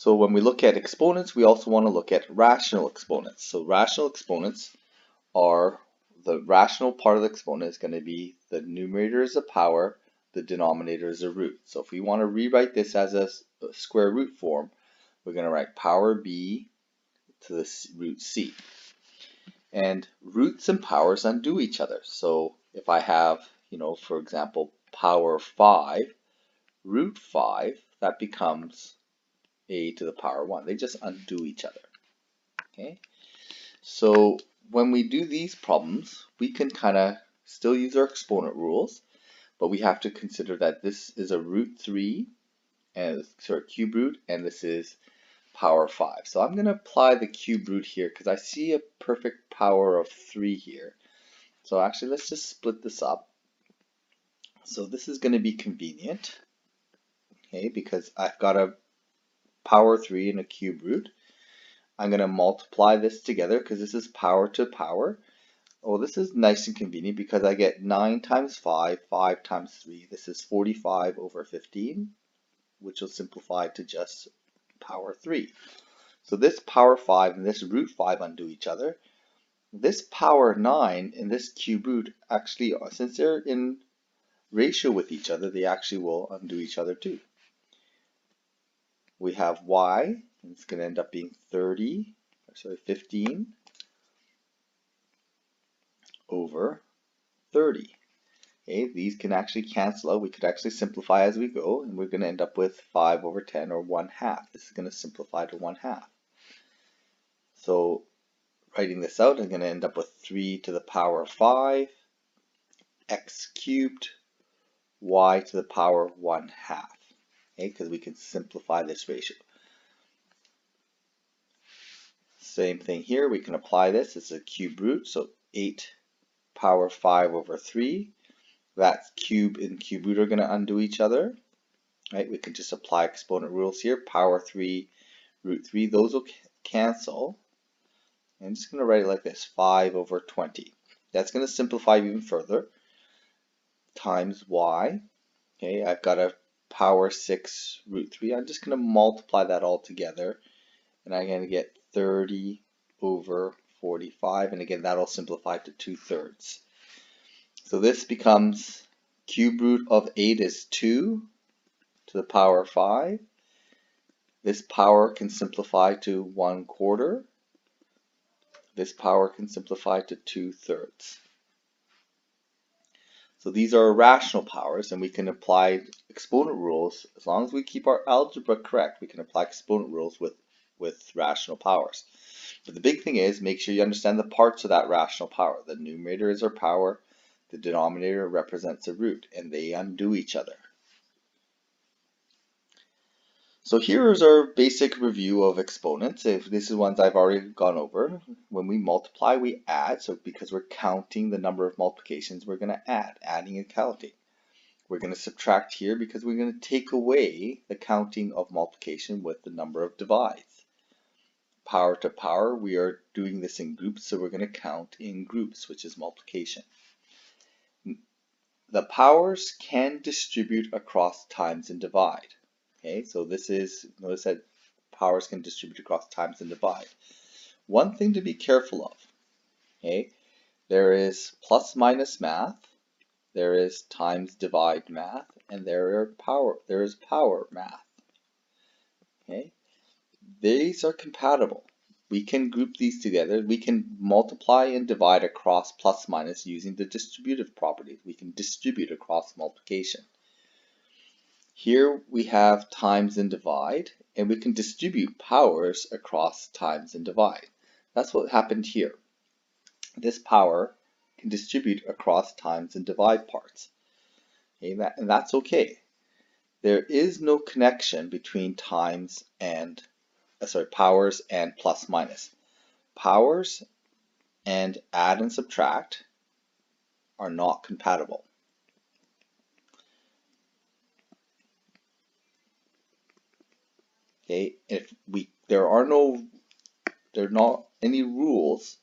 So when we look at exponents, we also want to look at rational exponents. So rational exponents are the rational part of the exponent is going to be the numerator is a power, the denominator is a root. So if we want to rewrite this as a square root form, we're going to write power b to the root c. And roots and powers undo each other. So if I have, for example, power 5, root 5, that becomes a to the power 1. They just undo each other. Okay. So when we do these problems, we can kind of still use our exponent rules, but we have to consider that this is a root 3, and cube root, and this is power 5. So I'm going to apply the cube root here because I see a perfect power of 3 here. So actually, let's just split this up. So this is going to be convenient, okay, because I've got a power 3 and a cube root. I'm going to multiply this together because this is power to power. Well, this is nice and convenient because I get 9 times 5, 5 times 3. This is 45 over 15, which will simplify to just power 3. So this power 5 and this root 5 undo each other. This power 9 and this cube root actually, since they're in ratio with each other, they actually will undo each other too. We have y, and it's going to end up being 15 over 30. Okay, these can actually cancel out. We could actually simplify as we go, and we're going to end up with 5 over 10, or 1/2. This is going to simplify to 1/2. So writing this out, I'm going to end up with 3 to the power 5, x cubed, y to the power 1/2. Okay, because we can simplify this ratio. Same thing here, we can apply this. It's a cube root, so 8 power 5 over 3. That cube and cube root are going to undo each other. Right? We can just apply exponent rules here. Power 3, root 3, those will cancel. I'm just going to write it like this, 5 over 20. That's going to simplify even further. Times y. Okay, I've got a power 6 root 3. I'm just going to multiply that all together, and I'm going to get 30 over 45, and again that'll simplify to 2/3. So this becomes cube root of 8 is 2 to the power 5. This power can simplify to 1/4. This power can simplify to 2/3. So these are rational powers, and we can apply exponent rules. As long as we keep our algebra correct, we can apply exponent rules with rational powers. But the big thing is, make sure you understand the parts of that rational power. The numerator is our power, the denominator represents a root, and they undo each other. So here is our basic review of exponents. If this is ones I've already gone over. When we multiply, we add. So because we're counting the number of multiplications, we're going to add, adding and counting. We're going to subtract here because we're going to take away the counting of multiplication with the number of divides. Power to power, we are doing this in groups, so we're going to count in groups, which is multiplication. The powers can distribute across times and divide. Okay, so this is, notice that powers can distribute across times and divide. One thing to be careful of, okay, there is plus minus math, there is times divide math, and there is power math. Okay, these are compatible. We can group these together. We can multiply and divide across plus minus using the distributive properties. We can distribute across multiplication. Here we have times and divide, and we can distribute powers across times and divide. That's what happened here. This power can distribute across times and divide parts. Okay, and that's okay. There is no connection between powers and plus minus. Powers and add and subtract are not compatible. Okay, there are not any rules,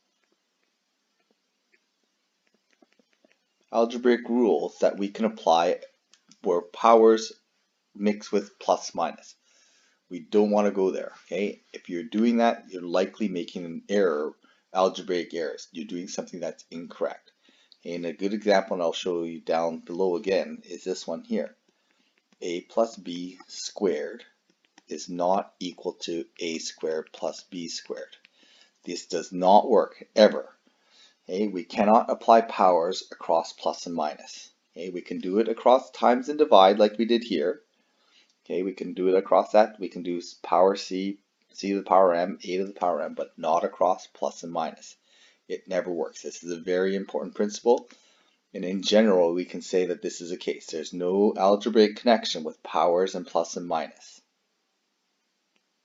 algebraic rules that we can apply where powers mix with plus minus. We don't want to go there, okay? If you're doing that, you're likely making an error, algebraic errors. You're doing something that's incorrect. And a good example, and I'll show you down below again, is this one here. A plus b squared is not equal to a squared plus b squared. This does not work, ever. Okay, we cannot apply powers across plus and minus. Okay, we can do it across times and divide like we did here. Okay, we can do it across that. We can do power c, c to the power m, a to the power m, but not across plus and minus. It never works. This is a very important principle. And in general, we can say that this is a case. There's no algebraic connection with powers and plus and minus.